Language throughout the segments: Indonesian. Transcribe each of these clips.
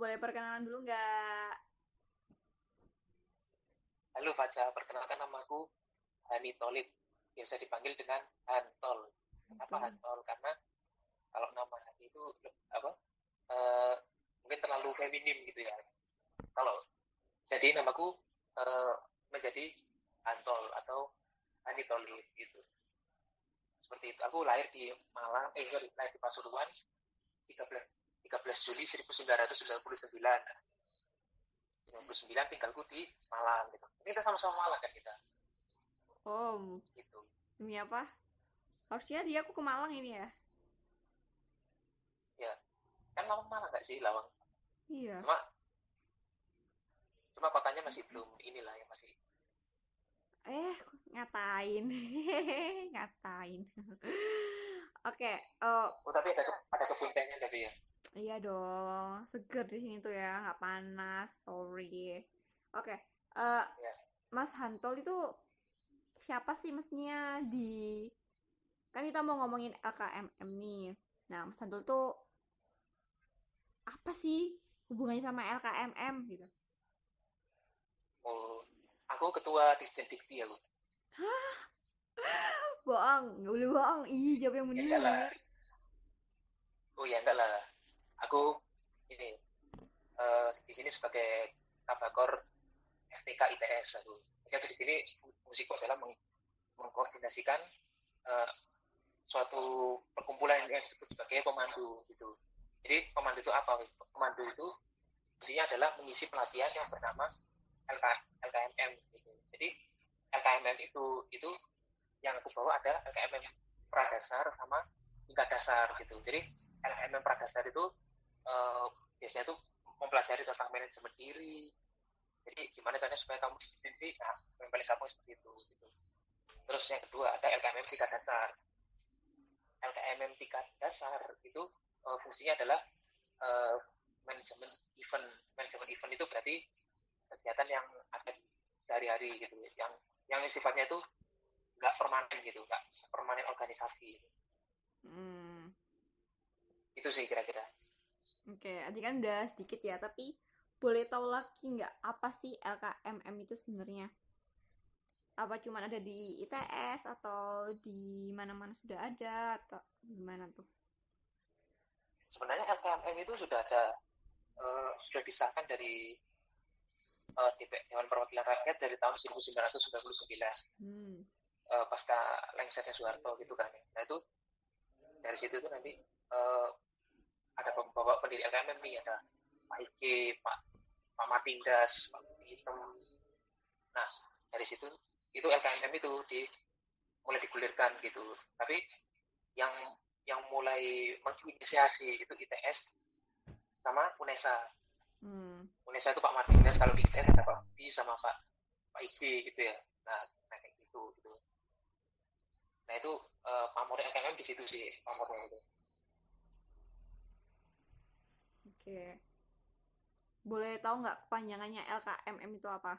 boleh perkenalan dulu nggak? Halo Fajar, perkenalkan namaku Hani Tolib. Biasa dipanggil dengan Hantol. Kenapa Betul. Hantol? Karena kalau nama Hani itu apa? eh, mungkin terlalu feminim gitu ya. Kalau jadi namaku eh, menjadi Hantol atau Hani Tolib gitu. Seperti itu. Aku lahir di Malang, sorry, lahir di Pasuruan 13 Juli 1999. 99 tinggalku di Malang gitu. Ini kita sama-sama Malang kan kita. Oh, Gitu. demi apa? Harusnya dia aku ke Malang ini ya. Ya, kan Lawang Malang nggak sih Lawang? Iya. Cuma cuma kotanya masih belum inilah ya masih. Ngatain. Ngatain. Oke, oh Oh tapi ada kebun tehnya tapi ya. iya dong. Seger di sini tuh ya, nggak panas. Sorry. Oke, eh Ya. Mas Hantol itu siapa sih mestinya di kan kita mau ngomongin LKMM nih. Nah, Mas Hantol tuh apa sih hubungannya sama LKMM gitu? Oh, aku ketua Disjen Dikti ya, Bu. Bohong, nggak boleh bohong. Ih, jawab yang Ya enggak lah. bener. Oh ya enggak lah. Aku ini di sini sebagai tabakor FTK ITS aku. Jadi aku di sini fungsiku adalah mengkoordinasikan eh, suatu perkumpulan yang disebut sebagai pemandu gitu. Jadi pemandu itu apa? Pemandu itu fungsinya adalah mengisi pelatihan yang bernama LKMM gitu. Jadi LKMM itu yang aku bawa ada LKMM pradasar sama tingkat dasar gitu. Jadi LKMM pradasar itu biasanya tuh mempelajari tentang manajemen diri. Jadi gimana caranya supaya kamu disiplin sih? Nah, yang paling gampang seperti itu. Gitu. Terus yang kedua ada LKMM tingkat dasar. LKMM tingkat dasar itu fungsinya adalah uh, manajemen event. Manajemen event itu berarti kegiatan yang ada sehari-hari gitu, yang sifatnya itu nggak permanen gitu, nggak permanen organisasi gitu. Hmm, Itu sih kira-kira. oke. Tadi kan udah sedikit ya, tapi boleh tahu lagi nggak apa sih LKMM itu sebenarnya? Apa cuma ada di ITS atau di mana-mana sudah ada atau gimana tuh? Sebenarnya LKMM itu sudah disahkan dari Dewan Perwakilan Rakyat dari tahun 1999, Hmm. pasca lengsernya Soeharto gitu kan. Nah itu dari situ tuh nanti uh, ada bawa pendiri LKMM nih, ada Pak Ike, Pak Matindas, Pak Hitam. Nah dari situ itu LKMM itu mulai digulirkan gitu. Tapi yang yang mulai menginisiasi itu ITS sama UNESA. Hmm. UNESA itu Pak Martinez, kalau di ITS ada Pak Budi sama Pak Ibe gitu ya. Nah kayak gitu. Nah itu pamornya LKMM di situ sih pamornya itu. Oke. Boleh tahu nggak kepanjangannya LKMM itu apa?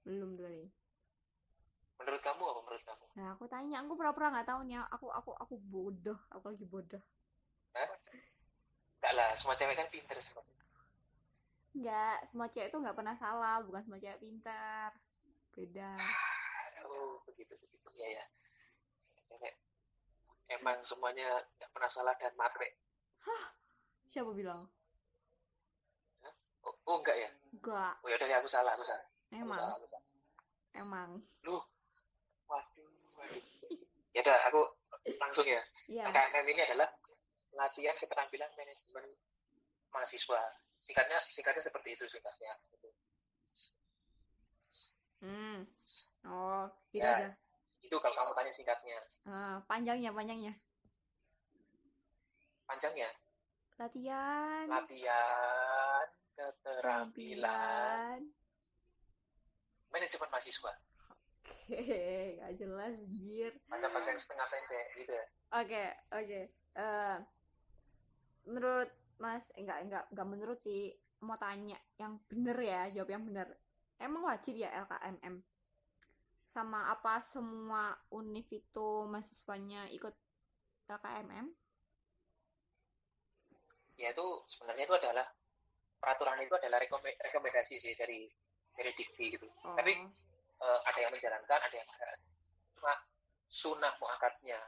Belum tadi. Menurut kamu apa menurut kamu? Nah, aku tanya, aku pura-pura nggak tahu nih. Aku bodoh. Aku lagi bodoh. Hah? Enggak lah, semua cewek kan pinter seperti. Nggak, semua cewek itu nggak pernah salah. Bukan semua cewek pintar. Beda. Oh begitu begitu ya ya. Cewek emang semuanya nggak pernah salah dan matre. Siapa bilang? Hah? Oh enggak ya. Enggak. Oh ya udah ya aku salah aku salah. Aku salah Emang. aku salah. Emang. Lu waduh waduh. Ya udah aku langsung ya. Iya. KMM ini adalah latihan keterampilan manajemen mahasiswa. Singkatnya seperti itu singkatnya. Hmm. Oh, gitu Ya, aja. itu kalau kamu tanya singkatnya. Panjangnya, panjangnya. Panjangnya, Latihan, latihan keterampilan keterampilan. manajemen mahasiswa. Oke, gak jelas, jir. Panjang-panjang setengah pendek gitu ya. Oke, oke. Eh, menurut Mas, enggak menurut sih. Mau tanya yang bener ya, jawab yang bener. Emang wajib ya LKMM? Sama apa semua univ itu mahasiswanya ikut LKMM? Ya itu sebenarnya itu adalah peraturan itu adalah rekomendasi sih dari Dikti gitu. Tapi ada yang menjalankan, ada yang enggak. Cuma sunnah muakkadnya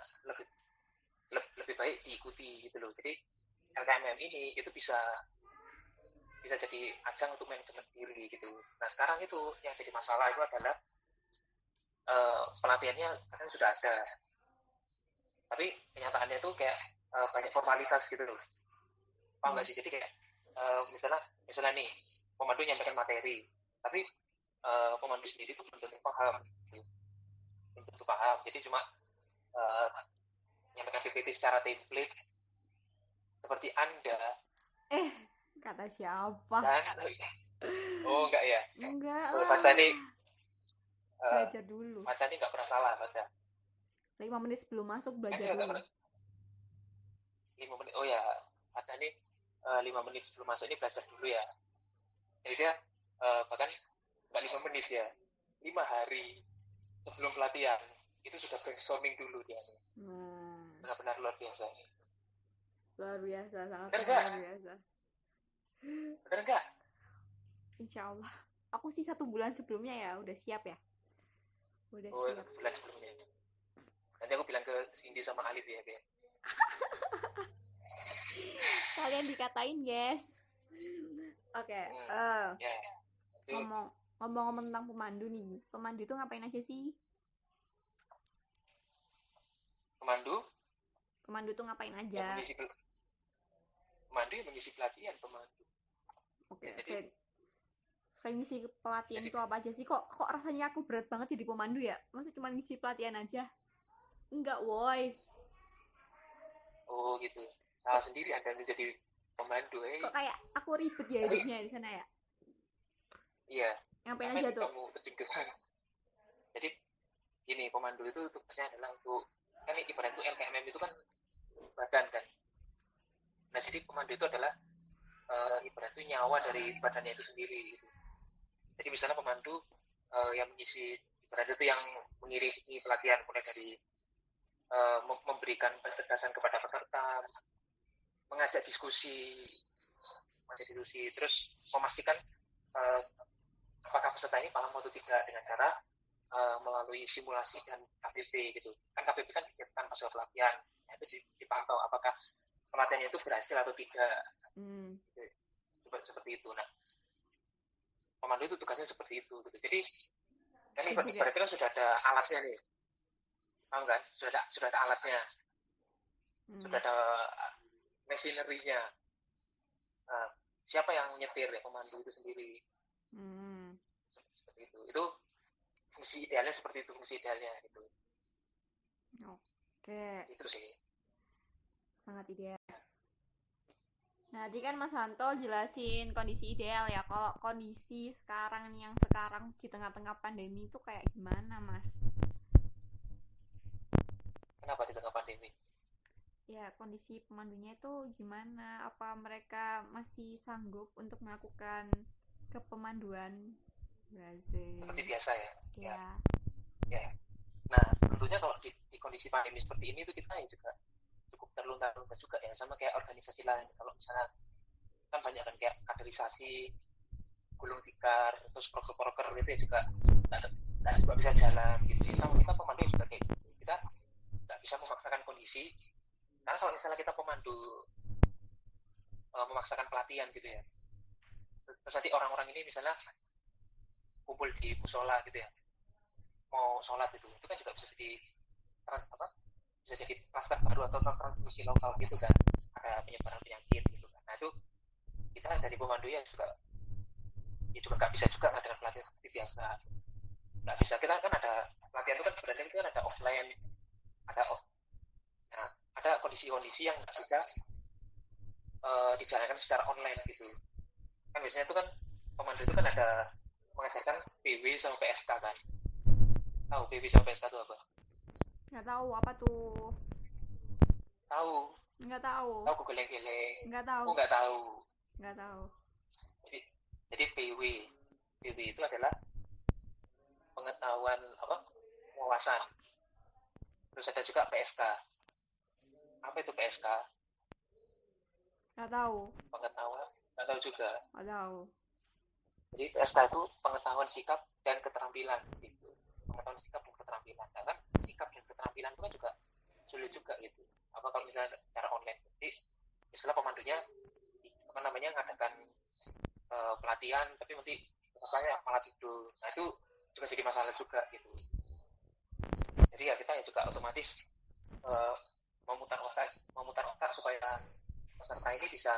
lebih baik diikuti gitu loh. Jadi LKMM ini itu bisa jadi ajang untuk manajemen diri gitu. Nah sekarang itu yang jadi masalah itu adalah pelatihannya kadang sudah ada, tapi kenyataannya itu kayak banyak formalitas gitu loh. Paham nggak sih? Jadi kayak misalnya nih pemandu nyampaikan materi, tapi pemandu sendiri itu belum tentu paham, gitu. Belum tentu paham. Jadi cuma nyampaikan PPT secara template seperti Anda. Kata siapa? Dan, oh enggak ya? Enggak lah. Baca ini belajar dulu. Baca ini enggak pernah salah baca. 5 menit sebelum masuk belajar dulu. 5 menit. Oh ya, Baca ini 5 menit sebelum masuk ini belajar dulu ya. Jadi dia bahkan enggak 5 menit ya. 5 hari sebelum pelatihan itu sudah brainstorming dulu dia. Benar-benar luar biasa. Luar biasa, sangat luar biasa. Benar enggak? Insya Allah. Aku sih 1 bulan sebelumnya ya udah siap ya. Udah siap. 1 bulan sebelumnya. Nanti aku bilang ke Cindy sama Alif ya. Kalian dikatain guys. Oke. Ngomong-ngomong tentang pemandu nih. Pemandu itu ngapain aja sih? Pemandu tuh ngapain aja? Pemandu yang mengisi pelatihan pemandu. Oke. Selain ngisi pelatihan itu apa aja sih? Kok rasanya aku berat banget jadi pemandu ya? Masa cuma ngisi pelatihan aja? Enggak, woy. Oh gitu. Salah sendiri Anda menjadi pemandu. Kok kayak aku ribet ya hidupnya di sana ya? Iya. Ngapain aja tuh? Kamu terjengkelan. Jadi gini, pemandu itu tugasnya adalah untuk, kan ibarat itu LKMM itu kan badan kan. Nah jadi pemandu itu adalah ibarat itu nyawa dari badannya itu sendiri gitu. Jadi misalnya pemandu yang mengisi ibarat itu yang mengiringi pelatihan mulai dari memberikan pencerdasan kepada peserta, mengajak diskusi, terus memastikan apakah peserta ini paham atau tidak dengan cara melalui simulasi dan KPP gitu. Kan KPP kan dikeluarkan pas pelatihan, itu dipantau apakah pelatihannya itu berhasil atau tidak. Seperti itu. Nah, pemandu itu tugasnya seperti itu gitu. Jadi kan ibaratnya kan sudah ada alatnya nih, paham kan? Sudah ada alatnya, sudah ada machinery-nya. Nah, siapa yang nyetir ya? Pemandu itu sendiri. Seperti itu. Itu fungsi idealnya seperti itu, fungsi idealnya gitu. Oke. Itu sih. Sangat ideal. Nah, tadi kan Mas Hanto jelasin kondisi ideal ya. Kalau kondisi sekarang nih, yang sekarang di tengah-tengah pandemi itu kayak gimana, Mas? Kenapa di tengah pandemi? Ya, kondisi pemandunya itu gimana? Apa mereka masih sanggup untuk melakukan kepemanduan? Seperti biasa ya? Ya. Nah, tentunya kalau di kondisi pandemi seperti ini itu kita juga cukup terlunta-lunta juga ya, sama kayak organisasi lain. Kalau misalnya kan banyak kan kayak kaderisasi, gulung tikar, terus proker gitu ya juga nggak bisa jalan gitu. Sama kita pemandu juga kayak gitu. Kita nggak bisa memaksakan kondisi. Karena kalau misalnya kita pemandu memaksakan pelatihan gitu ya, terus nanti orang-orang ini misalnya kumpul di musola gitu ya, mau sholat itu kan juga bisa jadi bisa jadi kluster baru atau transmisi lokal gitu kan, ada penyebaran penyakit gitu kan. Nah itu kita dari pemandu ya juga nggak bisa juga ngadakan pelatihan seperti biasa, nggak bisa. Kita kan ada pelatihan itu kan sebenarnya itu kan ada offline, ada kondisi-kondisi yang nggak bisa dijalankan secara online gitu kan. Biasanya itu kan pemandu itu kan ada mengajarkan PW sama PSK kan. Tahu PW sama PSK itu apa? Nggak tahu apa tuh. Tahu? Nggak tahu. Tahu geleng-geleng? Nggak tahu. Oh nggak tahu. Nggak tahu. Jadi PW itu adalah pengetahuan wawasan. Terus ada juga PSK. Apa itu PSK? Nggak tahu. Pengetahuan nggak tahu juga. Nggak tahu. Jadi PSK itu pengetahuan sikap dan keterampilan gitu. Pengetahuan sikap dan keterampilan. Nah, kan sikap dan keterampilan itu kan juga sulit juga gitu. Apa kalau misalnya secara online? Jadi misalnya pemandunya apa namanya ngadakan pelatihan, tapi nanti pesertanya malah tidur. Nah itu juga jadi masalah juga gitu. Jadi ya kita ya juga otomatis uh, memutar otak supaya peserta ini bisa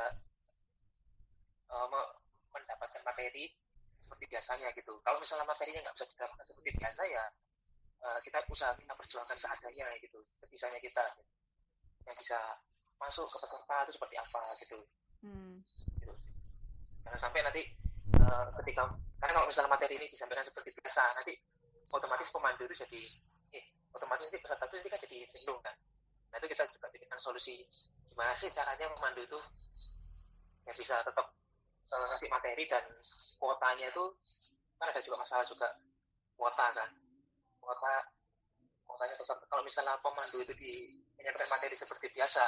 mendapatkan materi seperti biasanya gitu. Kalau misalnya materinya nggak bisa didapatkan seperti biasa ya kita usaha kita perjuangkan seadanya gitu, sebisanya kita yang bisa masuk ke peserta itu seperti apa gitu. Gitu. Jangan sampai nanti ketika karena kalau misalnya materi ini disampaikan seperti biasa nanti otomatis pemandu itu jadi otomatis nanti peserta itu kan jadi jenuh kan. Nah itu kita juga bikinkan solusi gimana sih caranya pemandu itu yang bisa tetap ngasih materi dan kuotanya itu kan ada juga masalah juga kuota kan kuotanya peserta kalau misalnya pemandu itu menyampaikan materi seperti biasa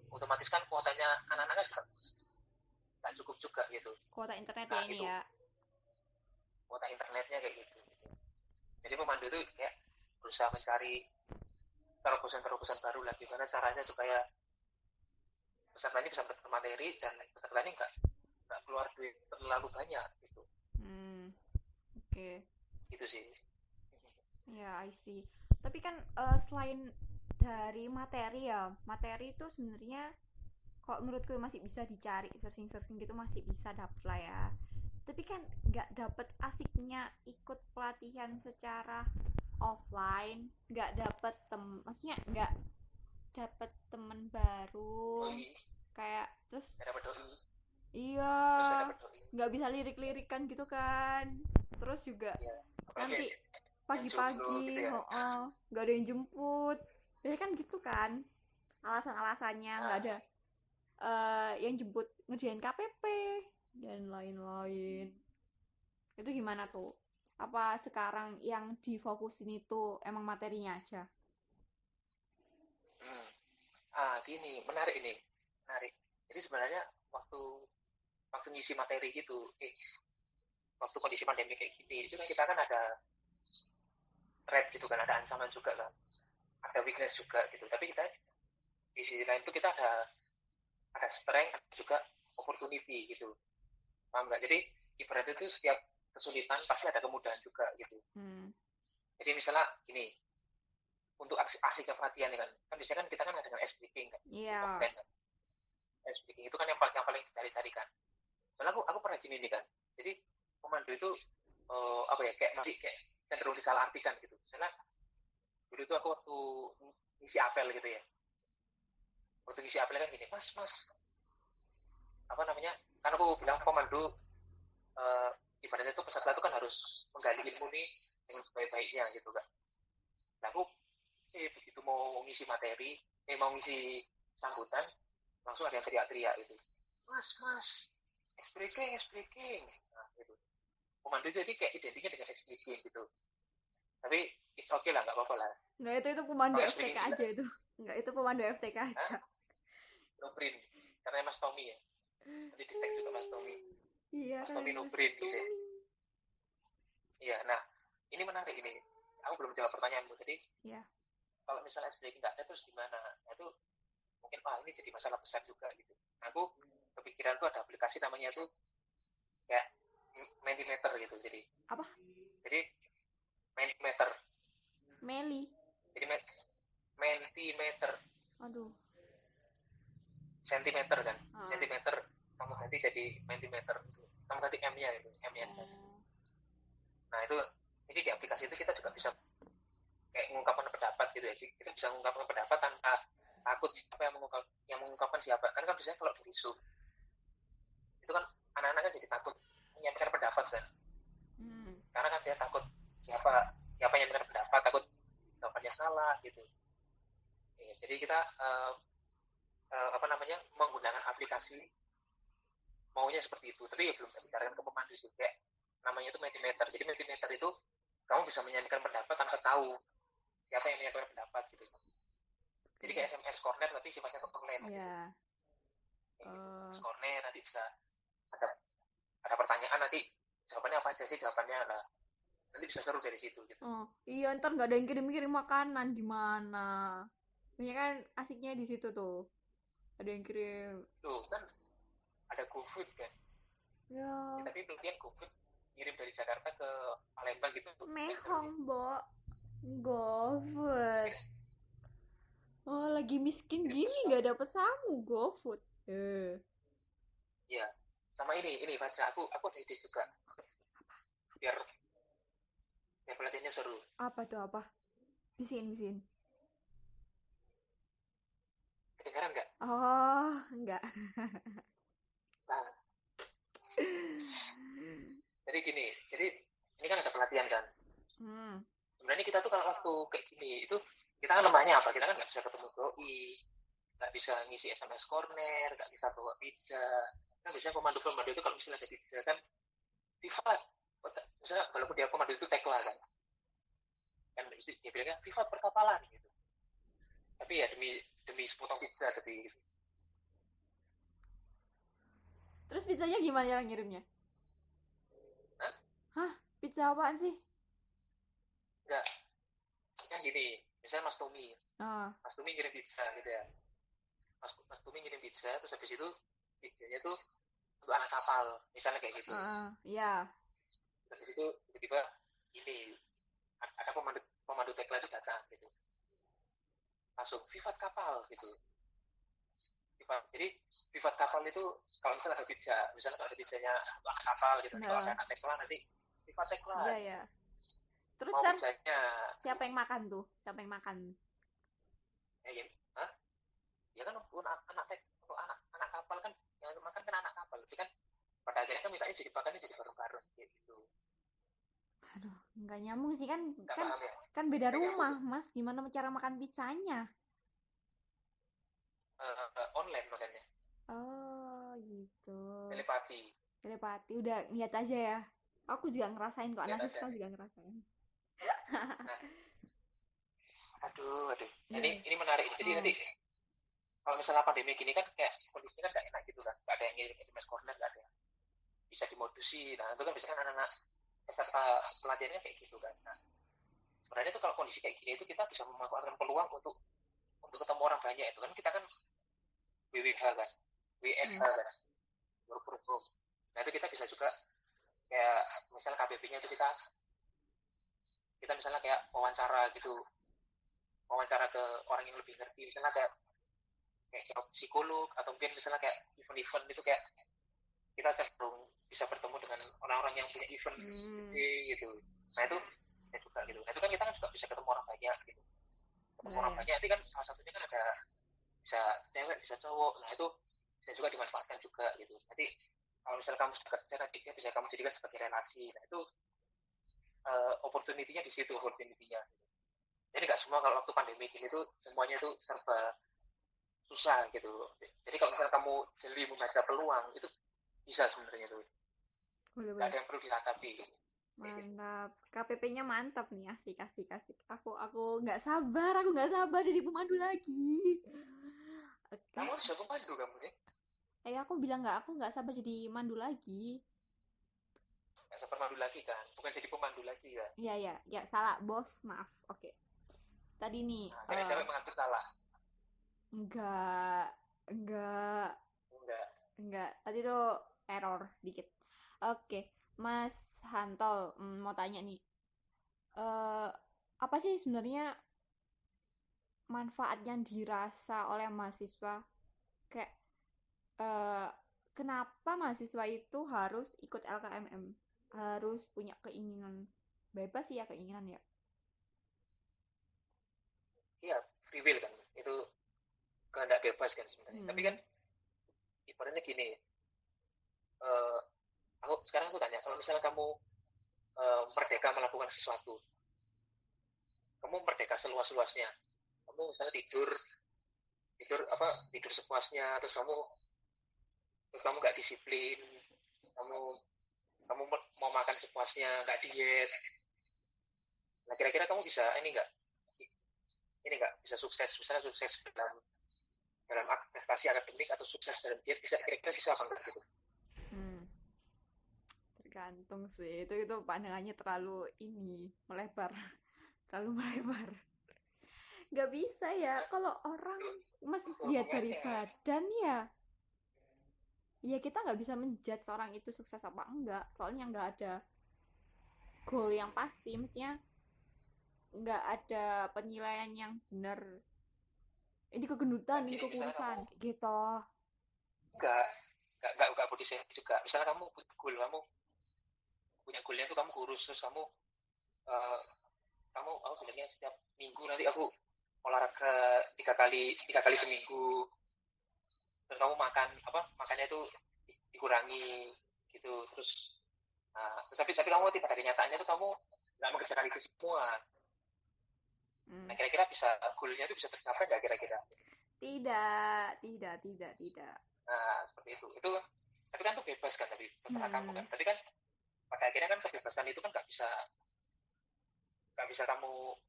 otomatis kan kuotanya anak-anak juga nggak cukup juga gitu Kuota internet nah, ya ini itu, ya. kuota internetnya kayak gitu. Jadi pemandu itu kayak berusaha mencari terobosan-terobosan baru lah gimana caranya supaya peserta ini bisa mendapatkan materi dan peserta ini nggak keluar duit terlalu banyak gitu. Oke. Gitu sih. Ya, I see. Tapi kan selain dari materi ya, materi itu sebenarnya kalau menurutku masih bisa dicari, searching gitu masih bisa dapet lah ya. Tapi kan nggak dapet asiknya ikut pelatihan secara offline, nggak dapet maksudnya nggak dapet temen baru, kayak terus iya nggak bisa lirik-lirikan gitu kan, terus juga ya, nanti pagi-pagi gitu ya. Nggak ada yang jemput biasanya kan gitu kan alasan-alasannya nggak ada yang jemput ngerjain KPP dan lain-lain. Itu gimana tuh, apa sekarang yang difokusin itu emang materinya aja? Gini menarik jadi sebenarnya waktu ngisi materi gitu waktu kondisi pandemi kayak gini itu kan kita kan ada threat gitu kan ada ancaman juga kan ada weakness juga gitu tapi kita di sisi lain itu kita ada strength juga opportunity gitu paham nggak jadi ibaratnya itu setiap kesulitan pasti ada kemudahan juga gitu. Jadi misalnya gini untuk asiknya pelatihan kan biasanya kan kita kan ada dengan ice breaking kan offline kan ice breaking itu kan yang paling dicari-cari kan soalnya aku pernah gini nih kan jadi pemandu itu apa ya kayak masih kayak cenderung disalahartikan gitu misalnya dulu itu aku waktu ngisi apel gitu ya waktu ngisi apel kan gini mas apa namanya kan aku bilang pemandu ibaratnya itu peserta itu kan harus menggali ilmu nih dengan sebaik-baiknya gitu kan nah aku begitu mau ngisi materi mau ngisi sambutan langsung ada yang teriak-teriak gitu mas ice breaking nah gitu pemandu jadi kayak identiknya dengan ice breaking gitu tapi it's okay lah nggak apa-apa lah nggak itu pemandu FTK aja itu nggak itu pemandu FTK aja no print karena Mas Tommy ya jadi di tag juga Mas Tommy iya Mas Tommy no print gitu ya iya nah ini menarik ini aku belum jawab pertanyaanmu tadi ya. Kalau misalnya ice breaking nggak ada terus gimana nah, itu mungkin ini jadi masalah besar juga gitu aku kepikiran tuh ada aplikasi namanya tuh kayak Mentimeter gitu jadi apa jadi Mentimeter Meli jadi Mentimeter aduh sentimeter kan sentimeter kamu ganti jadi Mentimeter kamu ganti M-nya itu M-nya aja nah itu jadi di aplikasi itu kita juga bisa kayak mengungkapkan pendapat gitu ya kita bisa mengungkapkan pendapat tanpa takut siapa yang mengungkapkan siapa kan biasanya kalau di Zoom itu kan anak-anak kan jadi takut menyampaikan pendapat kan karena kan dia takut siapa yang menyampaikan pendapat takut jawabannya salah gitu ya, jadi kita apa namanya menggunakan aplikasi maunya seperti itu tapi ya belum bicarakan ke pemandu sih kayak namanya itu Mentimeter jadi Mentimeter itu kamu bisa menyampaikan pendapat tanpa tahu siapa yang menyampaikan pendapat gitu jadi kayak SMS corner tapi sifatnya online yeah. gitu. SMS corner Corner, nanti bisa ada pertanyaan, nanti jawabannya apa aja sih jawabannya, lah nanti bisa seru dari situ gitu. Oh, iya ntar nggak ada yang kirim-kirim makanan gimana? Ini kan asiknya di situ tuh. Ada yang kirim. Tuh kan ada GoFood kan ya, Ya, tapi pelatihan GoFood ngirim dari Jakarta ke Palembang gitu kan seru mehong, ya. Bo. GoFood. Oh, lagi miskin Ngirim gini pesan, nggak dapet samu GoFood. ya sama ini baca aku ada ide juga biar biar pelatihannya seru. Apa tuh apa? Bisin. Kedengaran nggak? Oh, enggak. Nah, jadi gini, jadi ini kan ada pelatihan kan. Hmm. Sebenarnya kita tuh kalau waktu kayak gini itu kita kan lemahnya apa? Kita kan nggak bisa ketemu doi, nggak bisa ngisi SMS corner, nggak bisa bawa pizza. Kan biasanya pemandu-pemandu itu kalau misalnya ada pizza kan, Viva, misalnya walaupun dia pemandu itu tekla kan dia bilangnya Viva perkapalan gitu. Tapi ya demi sepotong pizza tapi gitu. Terus pizzanya gimana cara ngirimnya? Hah? Hah? Pizza apaan sih? Enggak, kan gini, misalnya Ah, Mas Tumi ngirim pizza gitu ya. Mas Tumi ngirim pizza, terus habis itu pizzanya tuh untuk anak kapal, misalnya kayak gitu. ya. Terus itu tiba-tiba ini ada pemandu tekla itu datang gitu, langsung Vivat kapal gitu. Jadi Vivat kapal itu kalau misalnya ada pizza, misalnya kalau ada pizzanya untuk anak kapal gitu, kalau ada anak tekla nanti Vivat tekla. Iya. Terus Mau ntar pizzanya siapa yang makan tuh? Siapa yang makan? ya, hah? Ya kan untuk anak kapal kan yang makan kan anak kapal, jadi kan pada akhirnya kan mintanya jadi makannya jadi bareng-bareng gitu. Aduh, nggak nyambung sih kan Nggak kan paham ya? kan beda Nggak rumah, nyambung. Mas. Gimana cara makan pizzanya? Online makanya. Oh, gitu. Telepati. Telepati udah lihat aja ya. Aku juga ngerasain kok, Lihat anak aja. siswa juga ngerasain. Nah, aduh. Iya. Ini menarik. Jadi nanti Oh. kalau misalnya pandemi gini kan kayak kondisinya kan nggak enak gitu kan. Nggak ada yang ngirim SMS corner, nggak ada yang bisa dimodusi. Nah, itu kan biasanya anak-anak peserta pelatihannya kayak gitu kan. Nah, sebenarnya tuh kalau kondisi kayak gini itu kita bisa memanfaatkan peluang untuk ketemu orang banyak itu kan kita kan WWH kan, WFH kan, work from home. Nah itu kita bisa juga kayak misalnya KBP-nya itu kita misalnya kayak wawancara gitu, wawancara ke orang yang lebih ngerti, misalnya kayak psikolog atau mungkin misalnya kayak event-event itu kayak kita cenderung bisa bertemu dengan orang-orang yang punya event gede gitu. Nah itu ya juga gitu. Nah itu kan kita kan juga bisa ketemu orang banyak gitu. Ketemu orang banyak itu kan salah satunya kan ada bisa cewek bisa cowok. Nah itu bisa juga dimanfaatkan juga gitu. Jadi kalau misalnya kamu sudah kerja nanti dia bisa kamu jadikan sebagai relasi. Nah itu opportunity-nya di situ opportunity-nya. Jadi nggak semua kalau waktu pandemi gini tuh semuanya tuh serba susah gitu. Jadi kalau misalnya kamu jeli membaca peluang itu bisa sebenarnya tuh. Nggak ada yang perlu diratapi gitu. Mantap. KPP-nya mantap nih, asik. Aku nggak sabar jadi pemandu lagi. Oke. Kamu harus siapa pemandu kamu ya? Aku bilang aku nggak sabar jadi mandu lagi. Nggak sabar pemandu lagi kan? Bukan jadi pemandu lagi kan? Ya, salah, bos, maaf. Oke. Tadi nih, Nah, jangan cewek mengatur salah. enggak, enggak, Enggak. enggak. Tadi tuh error dikit. Oke, Mas Hantol, mau tanya nih. eh Apa sih sebenarnya manfaat yang dirasa oleh mahasiswa? Kayak eh kenapa mahasiswa itu harus ikut LKMM? Harus punya keinginan, bebas sih ya keinginan ya. Iya, free will kan. Itu kehendak bebas kan sebenarnya. Tapi kan ibaratnya gini, uh, sekarang aku tanya, kalau misalnya kamu merdeka melakukan sesuatu, kamu merdeka seluas-luasnya. Kamu misalnya tidur sepuasnya, terus kamu nggak disiplin, kamu kamu mau makan sepuasnya, nggak diet. Nah kira-kira kamu bisa ini nggak bisa sukses, misalnya sukses dalam dalam prestasi akademik atau sukses dalam diet kira-kira bisa apa enggak gitu. Tergantung sih, itu pandangannya terlalu melebar. Terlalu melebar. Nggak bisa ya, kalau orang masih lihat dari badan ya kita nggak bisa menjudge orang itu sukses apa enggak, soalnya nggak ada goal yang pasti, maksudnya nggak ada penilaian yang benar. Ini kegendutan, ini kekurusan, gitu. Enggak body shaming juga. Misalnya kamu punya goalnya tuh kamu kurus, terus kamu sebenarnya setiap minggu nanti aku olahraga 3 kali seminggu, terus kamu makannya itu dikurangi gitu, terus tapi kamu pada kenyataannya tuh kamu nggak mengerjakan itu semua. Nah, kira-kira goalnya itu bisa tercapai nggak kira-kira? Tidak. Nah, seperti itu. Tapi kan itu bebas kan, tapi terserah kamu kan. Tapi kan pada akhirnya kan kebebasan itu kan nggak bisa kamu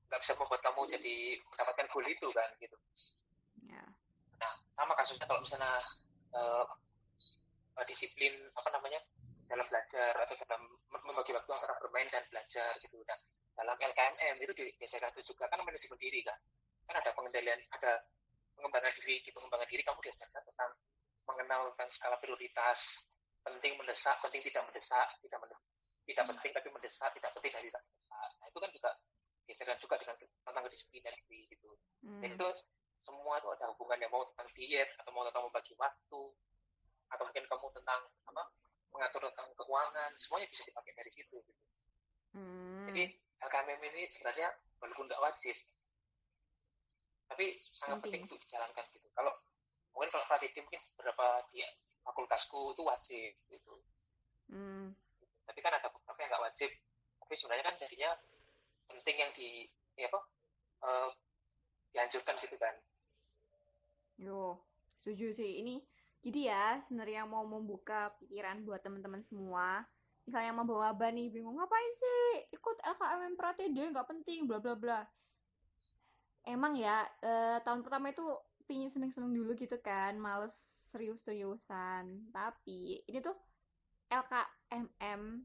nggak bisa membuat kamu jadi mendapatkan goal itu kan gitu. Yeah. Nah, sama kasusnya kalau misalnya disiplin dalam belajar atau dalam membagi waktu antara bermain dan belajar gitu. Nah, dalam LKMM itu digeserkan itu juga kan manajemen diri kan ada pengendalian, ada pengembangan diri. Di pengembangan diri kamu diajarkan tentang mengenal tentang skala prioritas, penting mendesak, penting tidak mendesak, tidak penting tapi mendesak, tidak penting dan tidak mendesak. Nah, itu kan juga diajarkan juga dengan tentang kedisiplinan diri gitu. Dan itu semua itu ada hubungannya, mau tentang diet atau mau tentang membagi waktu atau mungkin kamu tentang mengatur tentang keuangan, semuanya bisa dipakai dari situ gitu. Jadi LKMM ini sebenarnya walaupun nggak wajib, tapi sangat penting untuk dijalankan gitu. Kalau strategi mungkin beberapa di fakultasku itu wajib gitu. Tapi kan ada beberapa yang nggak wajib. Tapi sebenarnya kan jadinya penting yang dianjurkan gitu kan. Yo, setuju sih. Ini jadi ya sebenarnya mau membuka pikiran buat teman-teman semua. Misalnya mau bawa nih bingung ngapain sih ikut LKMM Pratd, nggak penting bla bla bla. Emang ya tahun pertama itu pingin seneng-seneng dulu gitu kan, males serius-seriusan. Tapi ini tuh LKMM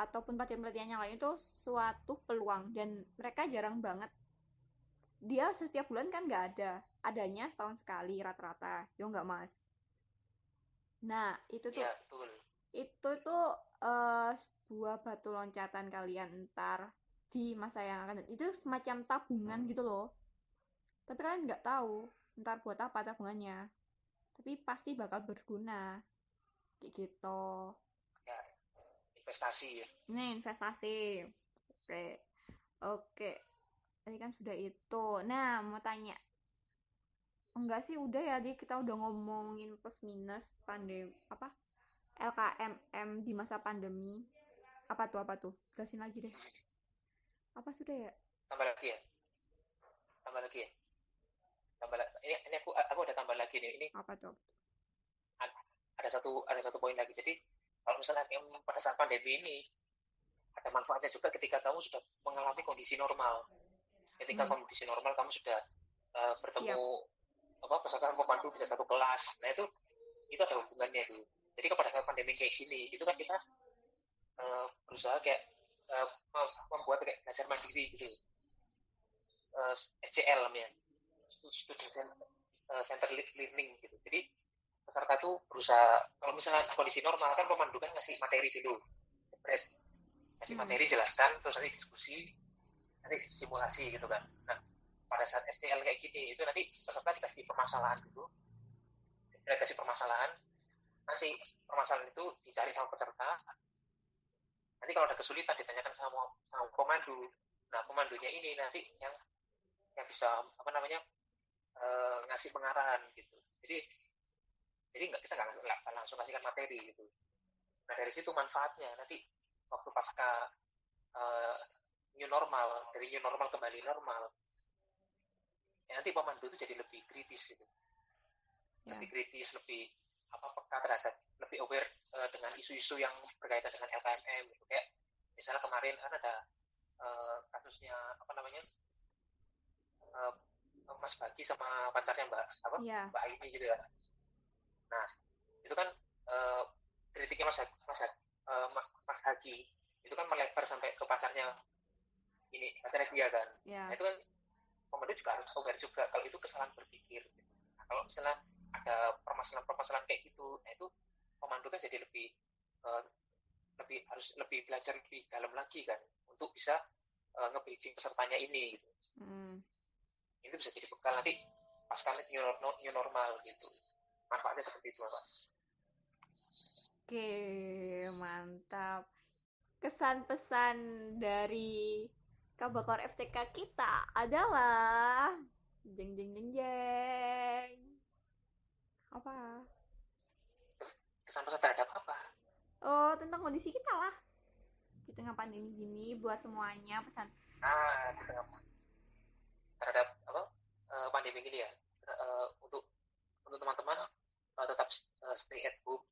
ataupun pelatihan-pelatihan yang lain itu suatu peluang dan mereka jarang banget. Dia setiap bulan kan nggak ada, adanya setahun sekali rata-rata. Yo nggak mas? Nah itu tuh ya, betul. Itu tuh sebuah batu loncatan kalian ntar di masa yang akan datang. Itu semacam tabungan gitu loh. Tapi kalian nggak tahu ntar buat apa tabungannya. Tapi pasti bakal berguna. Kayak gitu. Ya, investasi ya. Ini investasi. Oke. Tadi kan sudah itu. Nah, mau tanya. Enggak sih, udah ya, kita udah ngomongin plus minus pandemi LKMM di masa pandemi. Apa tuh? Jelasin lagi deh. Apa sudah ya? Tambah lagi ya. Ini aku udah tambah lagi nih. Ini apa tuh? Ada satu poin lagi. Jadi kalau misalnya pada saat pandemi ini ada manfaatnya juga ketika kamu sudah mengalami kondisi normal. Ketika kondisi normal kamu sudah bertemu peserta pemandu bisa satu kelas. Nah itu ada hubungannya tuh. Jadi pada saat pandemi kayak gini, itu kan kita berusaha kayak membuat kayak belajar mandiri gitu. SCL namanya, Student Center Learning gitu. Jadi peserta tuh berusaha, kalau misalnya kondisi normal kan pemandu kan ngasih materi dulu, ngasih materi jelaskan, terus nanti diskusi, nanti simulasi gitu kan. Nah pada saat SCL kayak gini, itu nanti peserta dikasih permasalahan gitu, dikasih permasalahan, nanti permasalahan itu dicari sama peserta. Nanti kalau ada kesulitan ditanyakan sama pemandu. Nah pemandunya ini nanti yang bisa ngasih pengarahan gitu. Jadi kita nggak langsung kasihkan materi gitu. Nah dari situ manfaatnya nanti waktu pasca new normal, dari new normal kembali normal, ya nanti pemandu itu jadi lebih kritis gitu. Lebih kritis, lebih peka terhadap, lebih aware dengan isu-isu yang berkaitan dengan LKMM gitu. Kayak misalnya kemarin kan ada kasusnya Mas Bagi sama pacarnya Iya. Mbak Aini gitu ya. Nah, itu kan kritiknya Mas Hagi itu kan melebar sampai ke pacarnya dia kan. Iya. Nah, itu kan pemerintah juga harus aware juga kalau itu kesalahan berpikir. Nah, kalau misalnya ada permasalahan-permasalahan kayak gitu, nah itu pemandu kan jadi uh, harus lebih belajar lebih dalam lagi kan untuk bisa nge-bridging pesertanya ini gitu. Itu bisa jadi bekal nanti pas kami new normal gitu. Manfaatnya seperti itu, Pak. Oke, mantap. Kesan pesan dari Kabakor FTK kita adalah jeng jeng jeng jeng. Apa? Kesan-pesan terhadap apa? Oh, tentang kondisi kita lah. Di tengah pandemi gini buat semuanya pesan. Di tengah terhadap pandemi ini ya. Untuk teman-teman tetap stay at home.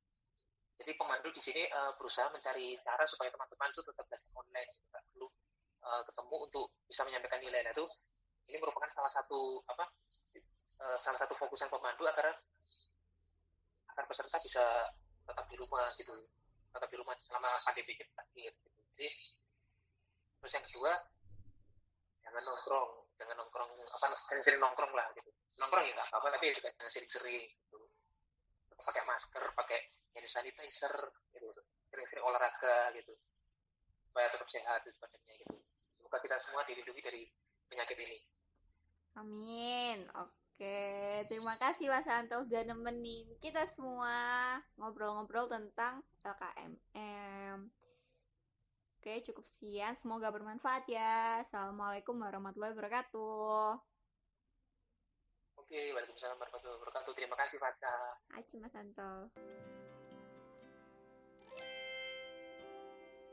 Jadi pemandu di sini berusaha mencari cara supaya teman-teman itu tetap belajar online, tidak perlu ketemu untuk bisa menyampaikan nilai. Nah, itu ini merupakan salah satu fokusan pemandu agar peserta bisa tetap di rumah gitu, tetap di rumah selama pandemi ini berakhir. Gitu. Jadi terus yang kedua jangan nongkrong sering-sering nongkrong lah gitu. Nongkrong ya nggak apa-apa tapi juga jangan sering-sering gitu. Pakai masker, pakai hand sanitizer gitu. Sering-sering olahraga gitu supaya tetap sehat dan sebagainya gitu. Semoga kita semua dilindungi dari penyakit ini. Amin. Oke, terima kasih Mas Santo udah nemenin kita semua ngobrol-ngobrol tentang LKMM. Oke, cukup sekian. Semoga bermanfaat ya. Assalamualaikum warahmatullahi wabarakatuh. Oke, waalaikumsalam warahmatullahi wabarakatuh. Terima kasih, Faca. Aci Mas Santo.